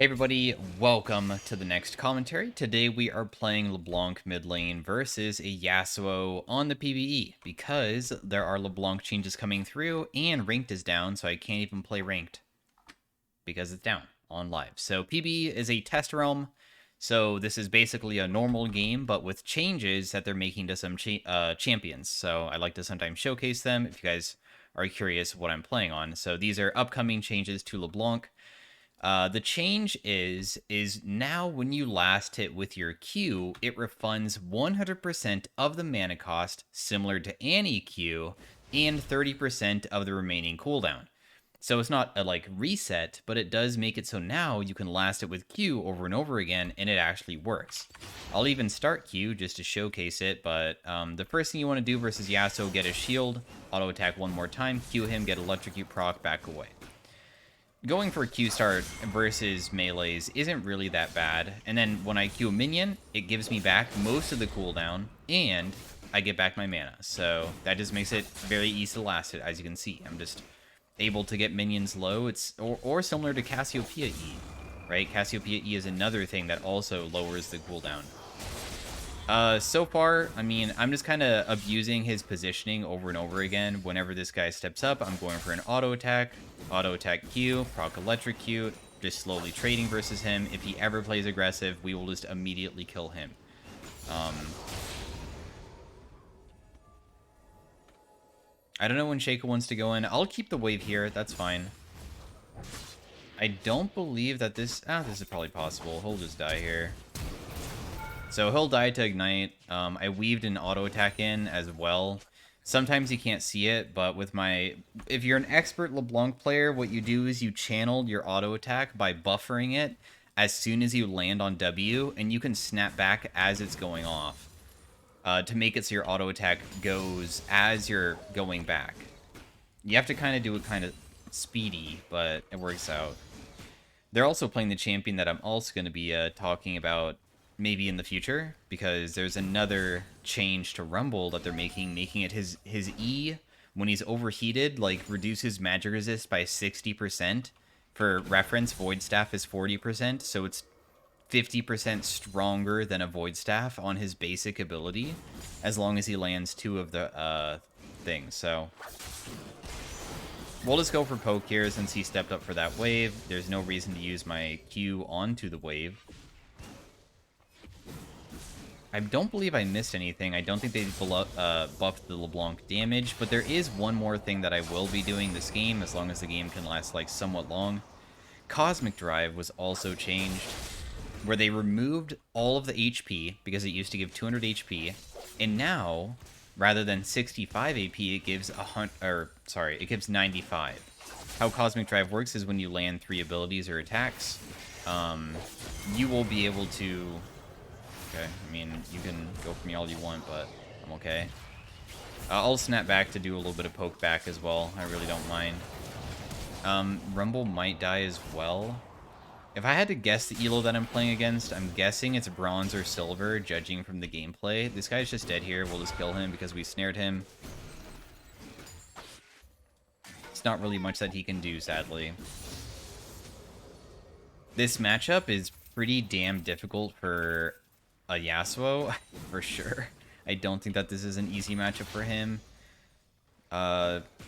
Hey everybody, welcome to the next commentary. Today we are playing Leblanc mid lane versus a Yasuo on the PvE because there are Leblanc changes coming through and ranked is down, so I can't even play ranked because it's down on live. So PvE is a test realm, so this is basically a normal game, but with changes that they're making to some champions. So I like to sometimes showcase them if you guys are curious what I'm playing on. So these are upcoming changes to Leblanc. The change is now when you last hit with your Q, it refunds 100% of the mana cost, similar to any Q, and 30% of the remaining cooldown. So it's not a reset, but it does make it so now you can last it with Q over and over again, and it actually works. I'll even start Q just to showcase it, but the first thing you want to do versus Yasuo, get a shield, auto attack one more time, Q him, get electrocute proc, back away. Going for Q start versus melees isn't really that bad, and then when I Q a minion, it gives me back most of the cooldown, and I get back my mana, so that just makes it very easy to last it, as you can see. I'm just able to get minions low. It's or similar to Cassiopeia E, right? Cassiopeia E is another thing that also lowers the cooldown. So far, I mean, I'm just kind of abusing his positioning over and over again. Whenever this guy steps up, I'm going for an auto attack Q, proc electrocute, just slowly trading versus him. If he ever plays aggressive, we will just immediately kill him. I don't know when Shaco wants to go in. I'll keep the wave here. That's fine. I don't believe that this is probably possible. He'll just die here. So he'll die to ignite. I weaved an auto attack in as well. Sometimes you can't see it, but with if you're an expert LeBlanc player, what you do is you channel your auto attack by buffering it as soon as you land on W, and you can snap back as it's going off to make it so your auto attack goes as you're going back. You have to kind of do it kind of speedy, but it works out. They're also playing the champion that I'm also going to be talking about maybe in the future, because there's another change to Rumble that they're making it his E, when he's overheated, reduces magic resist by 60%. For reference, Void Staff is 40%, so it's 50% stronger than a Void Staff on his basic ability, as long as he lands 2 of the things. So we'll just go for poke here since he stepped up for that wave. There's no reason to use my Q onto the wave. I don't believe I missed anything. I don't think they buffed the LeBlanc damage, but there is one more thing that I will be doing this game, as long as the game can last somewhat long. Cosmic Drive was also changed, where they removed all of the HP, because it used to give 200 HP, and now, rather than 65 AP, it gives it gives 95. How Cosmic Drive works is when you land 3 abilities or attacks, you will be able to... Okay, I mean, you can go for me all you want, but I'm okay. I'll snap back to do a little bit of poke back as well. I really don't mind. Rumble might die as well. If I had to guess the elo that I'm playing against, I'm guessing it's bronze or silver, judging from the gameplay. This guy's just dead here. We'll just kill him because we snared him. It's not really much that he can do, sadly. This matchup is pretty damn difficult for a Yasuo, for sure. I don't think that this is an easy matchup for him.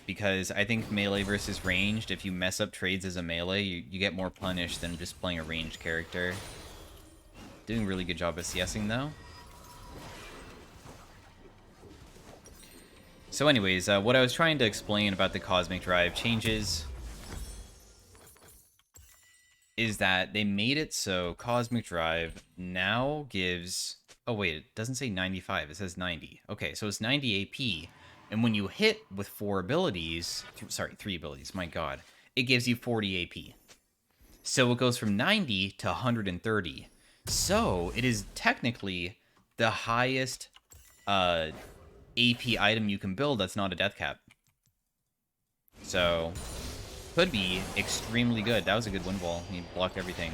Because I think melee versus ranged, if you mess up trades as a melee, you get more punished than just playing a ranged character. Doing a really good job of CSing, though. So anyways, what I was trying to explain about the Cosmic Drive changes is that they made it so Cosmic Drive now gives... Oh, wait, it doesn't say 95. It says 90. Okay, so it's 90 AP. And when you hit with 4 abilities... Sorry, 3 abilities. My god. It gives you 40 AP. So it goes from 90 to 130. So it is technically the highest AP item you can build that's not a death cap. So... could be extremely good. That was a good wind wall. He blocked everything.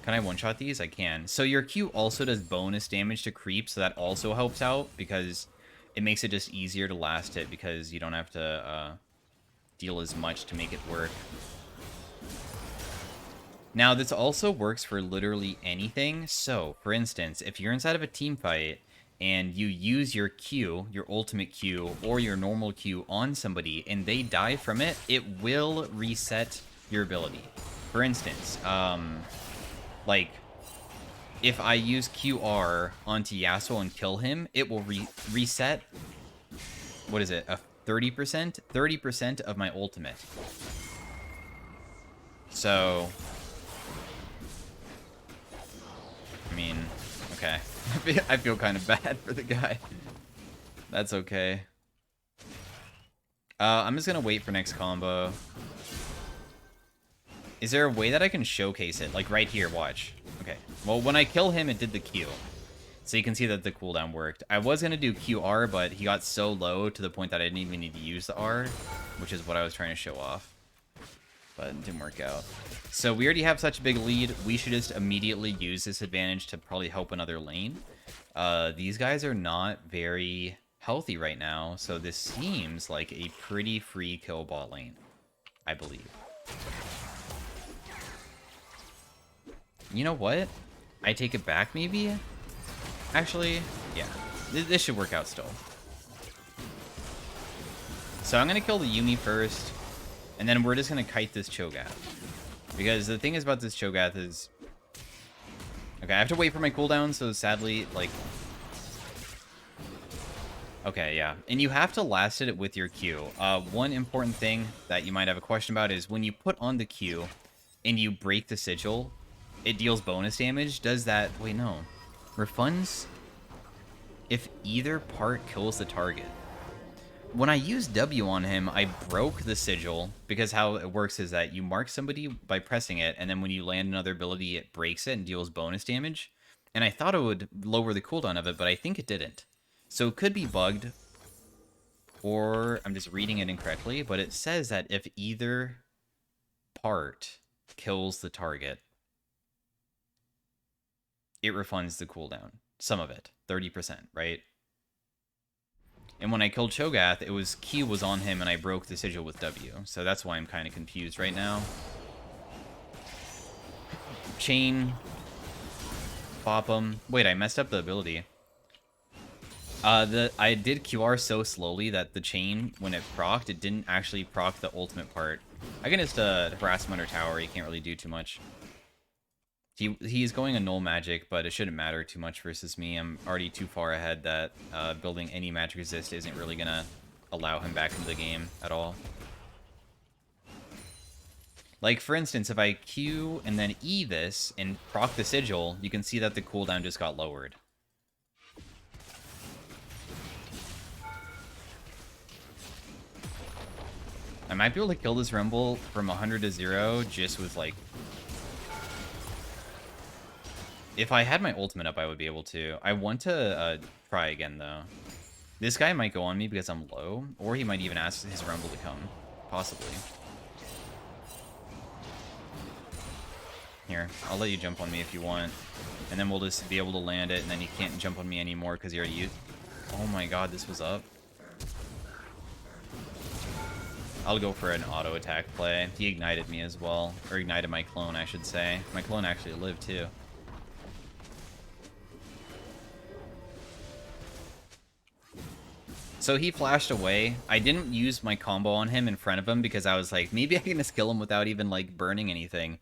Can I one-shot these? I can. So your Q also does bonus damage to creep, so that also helps out, because it makes it just easier to last hit, because you don't have to deal as much to make it work. Now, this also works for literally anything. So, for instance, if you're inside of a team fight and you use your Q, your ultimate Q, or your normal Q on somebody, and they die from it, it will reset your ability. For instance, like, if I use QR onto Yasuo and kill him, it will reset, what is it, a 30%? 30% of my ultimate. So, I mean, okay. I feel kind of bad for the guy. That's okay. I'm just gonna wait for next combo. Is there a way that I can showcase it? Like right here, watch. Okay. Well, when I kill him, it did the Q. So you can see that the cooldown worked. I was gonna do QR, but he got so low to the point that I didn't even need to use the R, which is what I was trying to show off. But it didn't work out. So we already have such a big lead. We should just immediately use this advantage to probably help another lane. These guys are not very healthy right now, so this seems like a pretty free kill bot lane, I believe. You know what? I take it back, maybe? Actually, yeah. This should work out still. So I'm going to kill the Yuumi first, and then we're just going to kite this Cho'Gath. Because the thing is about this Cho'Gath is... Okay, I have to wait for my cooldown, so sadly, like... Okay, yeah. And you have to last it with your Q. One important thing that you might have a question about is when you put on the Q and you break the sigil, it deals bonus damage. Does that... Wait, no. Refunds if either part kills the target. When I used W on him, I broke the sigil, because how it works is that you mark somebody by pressing it, and then when you land another ability, it breaks it and deals bonus damage. And I thought it would lower the cooldown of it, but I think it didn't. So it could be bugged, or I'm just reading it incorrectly, but it says that if either part kills the target, it refunds the cooldown. Some of it. 30%, right? And when I killed Cho'Gath, it was Q was on him and I broke the sigil with W. So that's why I'm kind of confused right now. Chain. Pop him. Wait, I messed up the ability. I did QR so slowly that the chain, when it procced, it didn't actually proc the ultimate part. I can just harass him under tower. He can't really do too much. He's going a null magic, but it shouldn't matter too much versus me. I'm already too far ahead that building any magic resist isn't really going to allow him back into the game at all. Like, for instance, if I Q and then E this and proc the sigil, you can see that the cooldown just got lowered. I might be able to kill this Rumble from 100 to 0 just with, like... If I had my ultimate up, I would be able to. I want to try again, though. This guy might go on me because I'm low, or he might even ask his Rumble to come. Possibly. Here, I'll let you jump on me if you want. And then we'll just be able to land it, and then he can't jump on me anymore because he already used... Oh my god, this was up. I'll go for an auto attack play. He ignited me as well. Or ignited my clone, I should say. My clone actually lived, too. So he flashed away. I didn't use my combo on him in front of him because I was like, maybe I can just kill him without even, like, burning anything.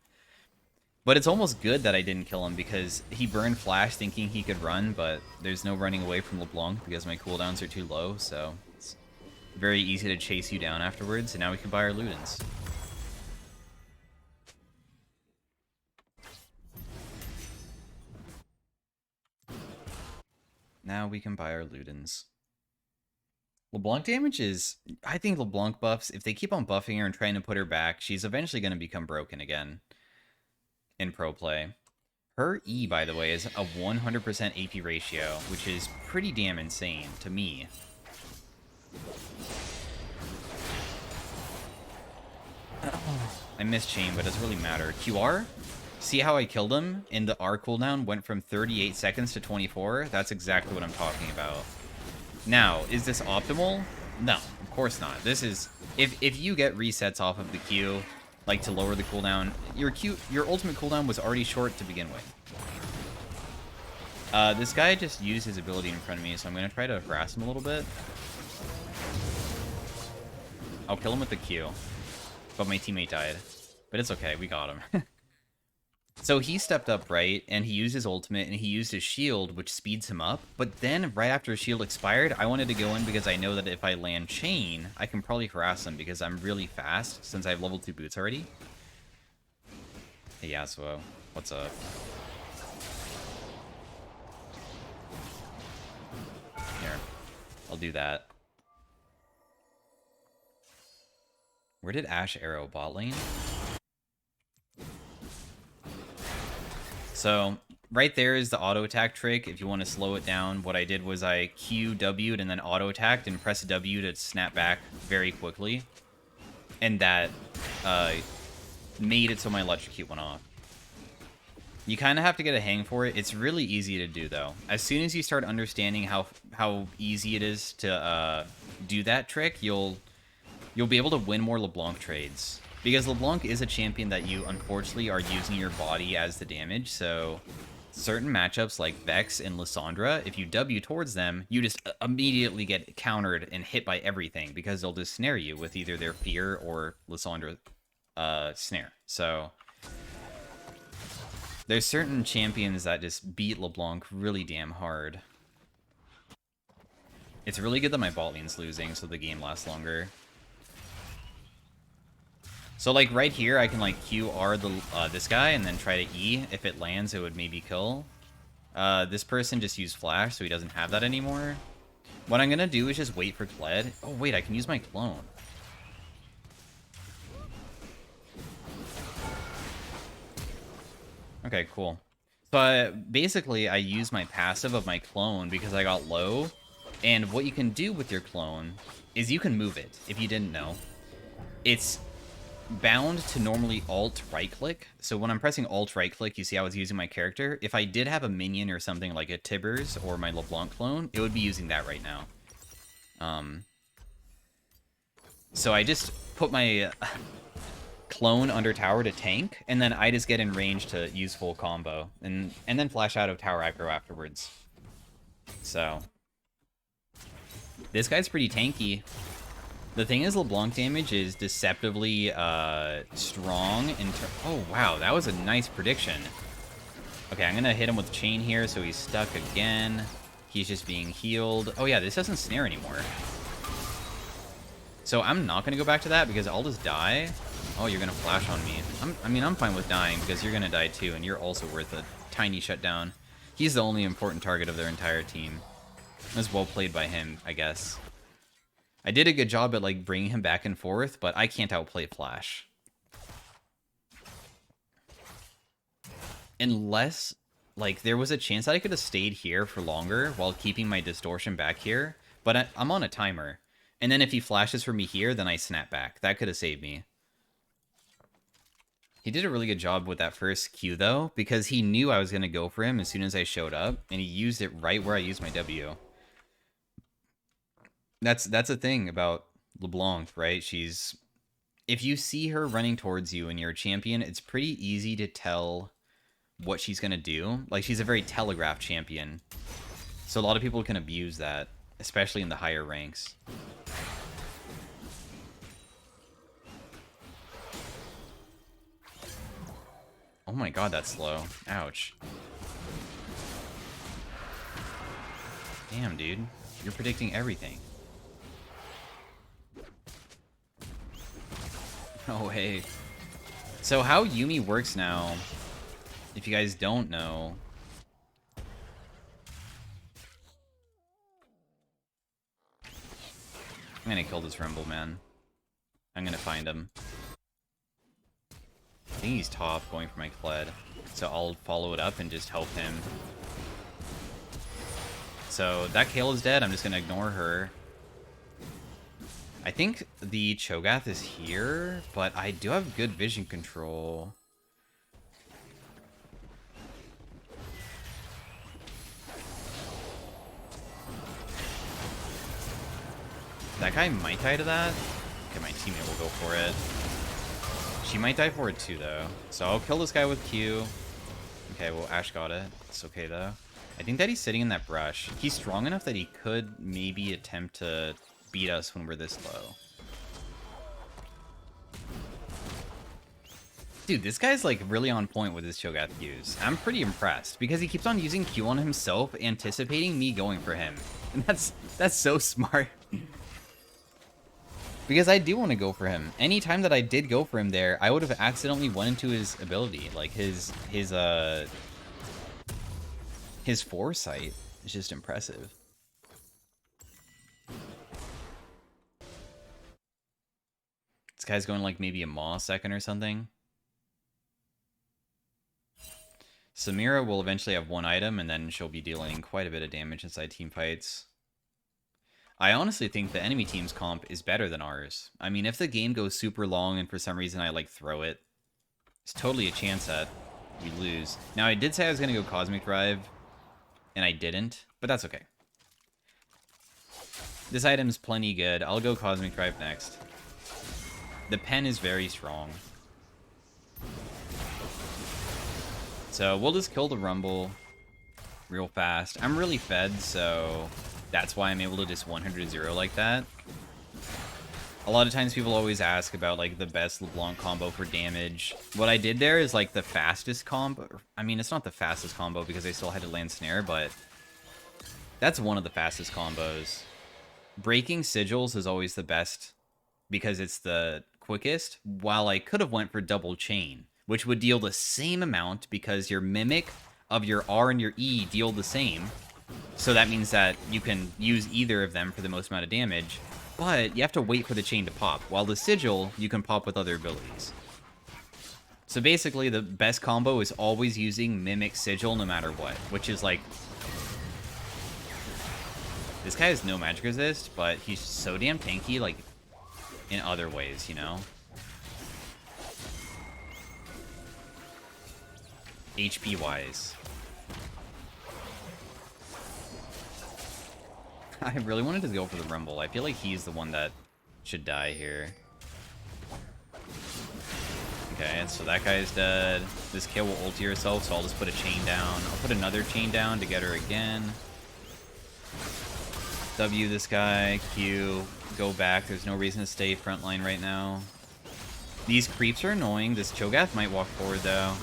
But it's almost good that I didn't kill him because he burned flash thinking he could run, but there's no running away from Leblanc because my cooldowns are too low, so it's very easy to chase you down afterwards, and now we can buy our Ludens. Now we can buy our Ludens. LeBlanc damage is... I think LeBlanc buffs, if they keep on buffing her and trying to put her back, she's eventually going to become broken again in pro play. Her E, by the way, is a 100% AP ratio, which is pretty damn insane to me. I missed chain, but it doesn't really matter. QR? See how I killed him? And the R cooldown went from 38 seconds to 24? That's exactly what I'm talking about. Now, is this optimal? No, of course not. This is if you get resets off of the Q, like to lower the cooldown, your ultimate cooldown was already short to begin with. This guy just used his ability in front of me, so I'm gonna try to harass him a little bit. I'll kill him with the Q, but my teammate died. But it's okay, we got him. So he stepped up, right, and he used his ultimate, and he used his shield, which speeds him up. But then, right after his shield expired, I wanted to go in because I know that if I land chain, I can probably harass him because I'm really fast since I have level 2 boots already. Hey, Yasuo, what's up? Here, I'll do that. Where did Ashe arrow? Bot lane? So, right there is the auto attack trick. If you want to slow it down, what I did was I W'd and then auto attacked and pressed W to snap back very quickly. And that made it so my electrocute went off. You kind of have to get a hang for it. It's really easy to do, though. As soon as you start understanding how easy it is to do that trick, you'll be able to win more Leblanc trades. Because Leblanc is a champion that you, unfortunately, are using your body as the damage, so certain matchups like Vex and Lissandra, if you W towards them, you just immediately get countered and hit by everything, because they'll just snare you with either their Fear or Lissandra snare. So there's certain champions that just beat Leblanc really damn hard. It's really good that my bot lane's losing, so the game lasts longer. So, like, right here, I can, like, QR this guy and then try to E. If it lands, it would maybe kill. This person just used Flash, so he doesn't have that anymore. What I'm gonna do is just wait for Kled. Oh, wait, I can use my clone. Okay, cool. So, basically, I use my passive of my clone because I got low. And what you can do with your clone is you can move it, if you didn't know. It's bound to normally alt right click. So when I'm pressing alt right click, you see I was using my character. If I did have a minion or something like a Tibbers or my LeBlanc clone, it would be using that right now. So I just put my clone under tower to tank, and then I just get in range to use full combo, and then flash out of tower aggro afterwards. So this guy's pretty tanky. The thing is, LeBlanc damage is deceptively strong. Oh, wow, that was a nice prediction. Okay, I'm going to hit him with chain here, so he's stuck again. He's just being healed. Oh, yeah, this doesn't snare anymore. So I'm not going to go back to that because I'll just die. Oh, you're going to flash on me. I'm fine with dying because you're going to die too, and you're also worth a tiny shutdown. He's the only important target of their entire team. It was well played by him, I guess. I did a good job at, like, bringing him back and forth, but I can't outplay Flash. Unless, like, there was a chance that I could have stayed here for longer while keeping my distortion back here, but I'm on a timer. And then if he flashes for me here, then I snap back. That could have saved me. He did a really good job with that first Q, though, because he knew I was going to go for him as soon as I showed up, and he used it right where I used my W. That's a thing about LeBlanc, right? If you see her running towards you and you're a champion, it's pretty easy to tell what she's going to do. Like, she's a very telegraphed champion. So a lot of people can abuse that, especially in the higher ranks. Oh my god, that's slow. Ouch. Damn, dude. You're predicting everything. Oh, hey. So how Yuumi works now, if you guys don't know... I'm gonna kill this Rumble, man. I'm gonna find him. I think he's top, going for my Kled. So I'll follow it up and just help him. So that Kayle is dead, I'm just gonna ignore her. I think the Cho'Gath is here, but I do have good vision control. That guy might die to that. Okay, my teammate will go for it. She might die for it too, though. So I'll kill this guy with Q. Okay, well, Ashe got it. It's okay, though. I think that he's sitting in that brush. He's strong enough that he could maybe attempt to beat us when we're this low. Dude, this guy's like really on point with his Cho'Gath Qs. I'm pretty impressed because he keeps on using Q on himself, anticipating me going for him. And that's so smart. Because I do want to go for him. Anytime that I did go for him there, I would have accidentally went into his ability. Like his foresight is just impressive. This guy's going like maybe a Maw second or something. Samira will eventually have one item, and then she'll be dealing quite a bit of damage inside team fights. I honestly think the enemy team's comp is better than ours. I mean, if the game goes super long and for some reason I, like, throw it, it's totally a chance that we lose. Now, I did say I was going to go Cosmic Drive, and I didn't, but that's okay. This item's plenty good. I'll go Cosmic Drive next. The pen is very strong. So we'll just kill the Rumble real fast. I'm really fed, so that's why I'm able to just 100-0 like that. A lot of times people always ask about like the best LeBlanc combo for damage. What I did there is like the fastest combo. I mean, it's not the fastest combo because I still had to land snare, but that's one of the fastest combos. Breaking sigils is always the best because it's the quickest, while I could have went for double chain, which would deal the same amount because your mimic of your R and your E deal the same. So that means that you can use either of them for the most amount of damage, but you have to wait for the chain to pop, while the sigil you can pop with other abilities. So basically the best combo is always using mimic sigil no matter what, which is like... This guy has no magic resist, but he's so damn tanky, like, in other ways, you know? HP-wise. I really wanted to go for the Rumble. I feel like he's the one that should die here. Okay, so that guy's dead. This kill will ulti herself, so I'll just put a chain down. I'll put another chain down to get her again. W this guy, Q, go back. There's no reason to stay frontline right now. These creeps are annoying. This Cho'Gath might walk forward, though.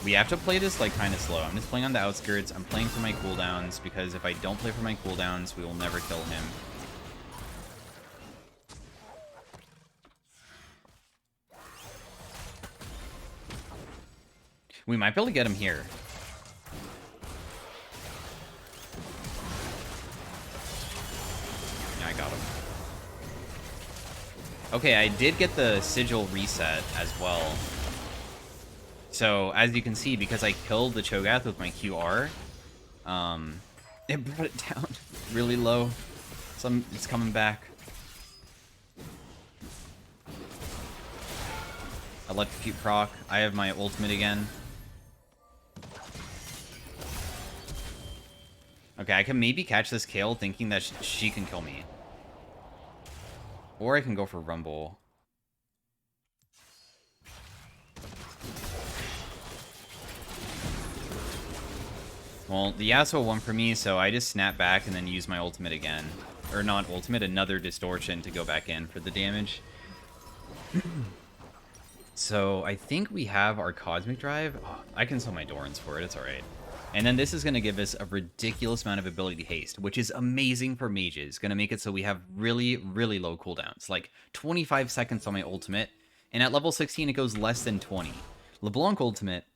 We have to play this, like, kind of slow. I'm just playing on the outskirts. I'm playing for my cooldowns, because if I don't play for my cooldowns, we will never kill him. We might be able to get him here. Yeah, I got him. Okay, I did get the sigil reset as well. So, as you can see, because I killed the Cho'Gath with my QR, it brought it down really low. So it's coming back. Electrocute proc. I have my ultimate again. Okay, I can maybe catch this Kale thinking that she can kill me. Or I can go for Rumble. Well, the Yasuo won for me, so I just snap back and then use my ultimate again. Or not ultimate, another distortion to go back in for the damage. So I think we have our Cosmic Drive. Oh, I can sell my Dorans for it, it's alright. And then this is going to give us a ridiculous amount of ability haste, which is amazing for mages. Going to make it so we have really, really low cooldowns. Like 25 seconds on my ultimate, and at level 16 it goes less than 20. LeBlanc ultimate,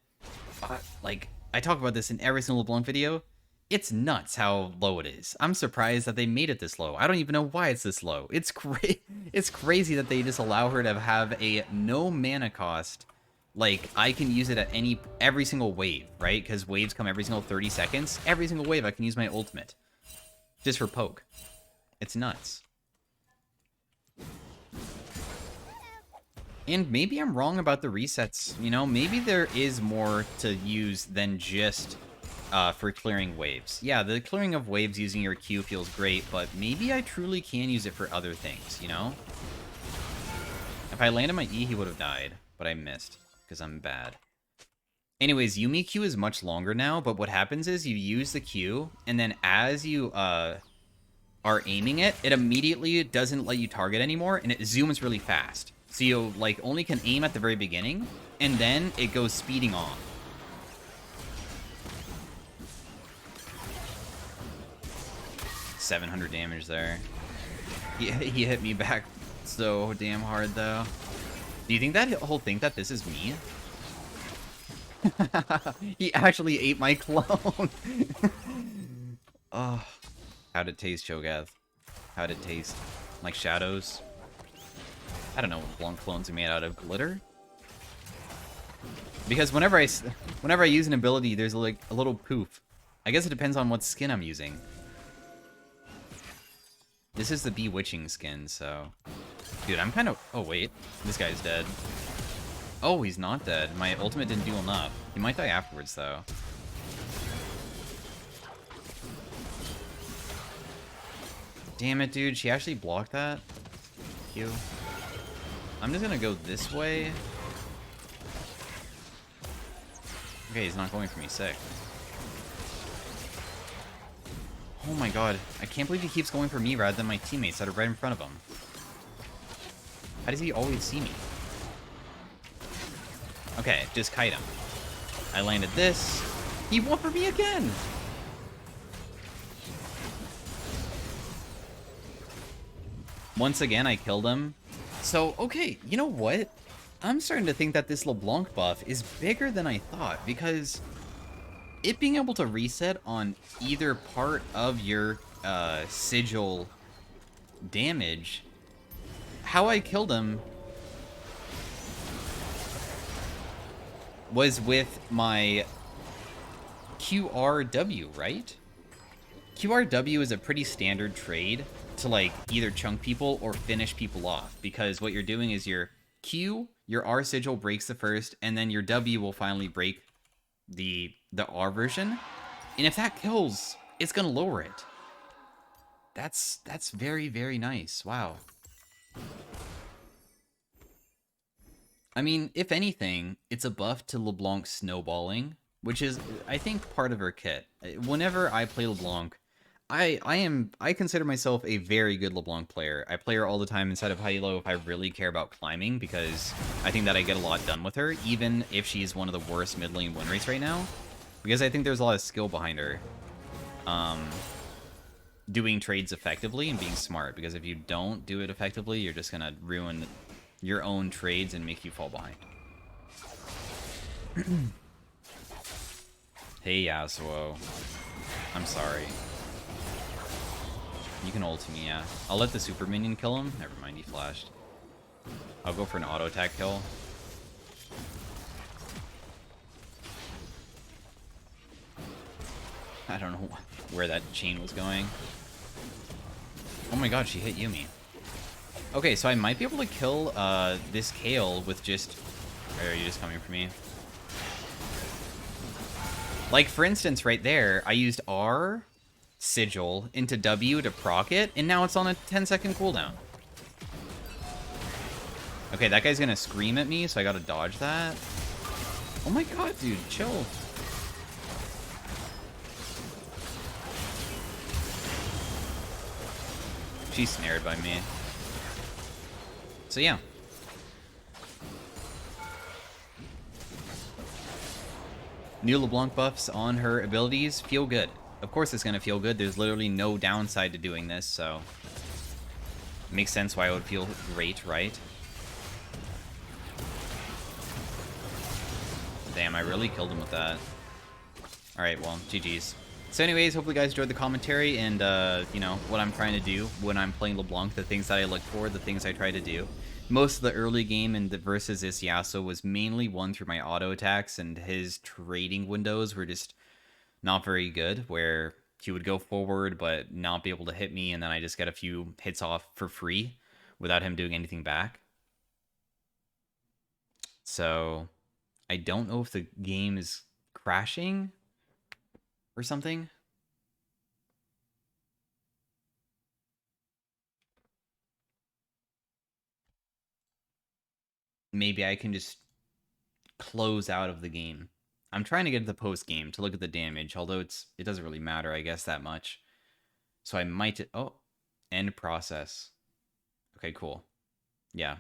like... I talk about this in every single LeBlanc video. It's nuts how low it is. I'm surprised that they made it this low. I don't even know why it's this low. It's crazy that they just allow her to have a no mana cost. Like, I can use it at every single wave, right? Because waves come every single 30 seconds. Every single wave I can use my ultimate. Just for poke. It's nuts. And maybe I'm wrong about the resets, you know? Maybe there is more to use than just for clearing waves. Yeah, the clearing of waves using your Q feels great, but maybe I truly can use it for other things, you know? If I landed my E, he would have died, but I missed, because I'm bad. Anyways, Yumi Q is much longer now, but what happens is you use the Q, and then as you are aiming it, it immediately doesn't let you target anymore, and it zooms really fast. So you, like, only can aim at the very beginning, and then it goes speeding on. $700 damage there. He hit me back so damn hard, though. Do you think that he'll think that this is me? He actually ate my clone. Oh, how'd it taste, Cho'Gath? How'd it taste? Like shadows? I don't know, Leblanc clones are made out of glitter? Because whenever I use an ability, there's like a little poof. I guess it depends on what skin I'm using. This is the Bewitching skin, so... Dude, I'm kind of... Oh, wait. This guy's dead. Oh, he's not dead. My ultimate didn't do enough. He might die afterwards, though. Damn it, dude. She actually blocked that. Q. I'm just gonna go this way. Okay, he's not going for me. Sick. Oh my god. I can't believe he keeps going for me rather than my teammates that are right in front of him. How does he always see me? Okay, just kite him. I landed this. He went for me again! Once again, I killed him. So, okay, you know what? I'm starting to think that this LeBlanc buff is bigger than I thought, because it being able to reset on either part of your sigil damage, how I killed him was with my QRW, right? QRW is a pretty standard trade to like either chunk people or finish people off, because what you're doing is your Q, your R sigil breaks the first, and then your W will finally break the R version. And if that kills, it's gonna lower it. That's very, very nice. Wow. I mean, if anything, it's a buff to LeBlanc's snowballing, which is, I think, part of her kit. Whenever I play LeBlanc, I consider myself a very good LeBlanc player. I play her all the time inside of Hilo if I really care about climbing, because I think that I get a lot done with her, even if she's one of the worst mid lane win rates right now. Because I think there's a lot of skill behind her. Doing trades effectively and being smart, because if you don't do it effectively, you're just gonna ruin your own trades and make you fall behind. Hey, Yasuo. I'm sorry. You can ult me, yeah. I'll let the super minion kill him. Never mind, he flashed. I'll go for an auto attack kill. I don't know where that chain was going. Oh my god, she hit Yumi. Okay, so I might be able to kill this Kale with just... Or are you just coming for me? Like, for instance, right there, I used R, Sigil, into W to proc it, and now it's on a 10-second cooldown. Okay, that guy's gonna scream at me, so I gotta dodge that. Oh my god, dude, chill. She's snared by me. So yeah. New LeBlanc buffs on her abilities feel good. Of course it's going to feel good. There's literally no downside to doing this, so... It makes sense why it would feel great, right? Damn, I really killed him with that. Alright, well, GG's. So anyways, hopefully you guys enjoyed the commentary and, you know, what I'm trying to do when I'm playing LeBlanc, the things that I look for, the things I try to do. Most of the early game and the versus this Yasuo was mainly won through my auto attacks, and his trading windows were just not very good, where he would go forward but not be able to hit me, and then I just get a few hits off for free without him doing anything back. So I don't know if the game is crashing. or something. Maybe I can just close out of the game. I'm trying to get to the post game to look at the damage, although it doesn't really matter, I guess, that much. So I might end process. Okay, cool. Yeah.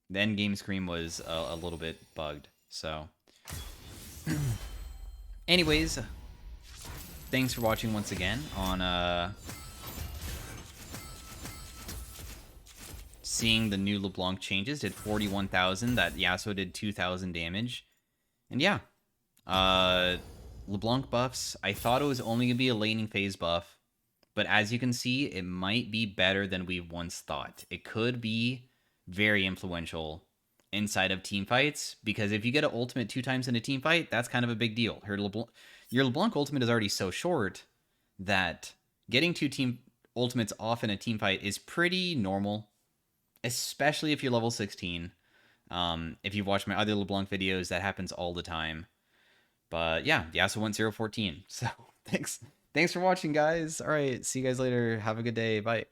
The end game screen was a little bit bugged. So anyways, thanks for watching once again on seeing the new LeBlanc changes. Did 41,000. That Yasuo did 2,000 damage. And yeah, LeBlanc buffs. I thought it was only going to be a laning phase buff, but as you can see, it might be better than we once thought. It could be very influential inside of team fights, because if you get an ultimate 2 times in a team fight, that's kind of a big deal. Your LeBlanc ultimate is already so short that getting 2 team ultimates off in a team fight is pretty normal, especially if you're level 16. If you've watched my other LeBlanc videos, that happens all the time. But yeah, Yasuo went 0-14. So thanks for watching, guys. All right, see you guys later. Have a good day. Bye.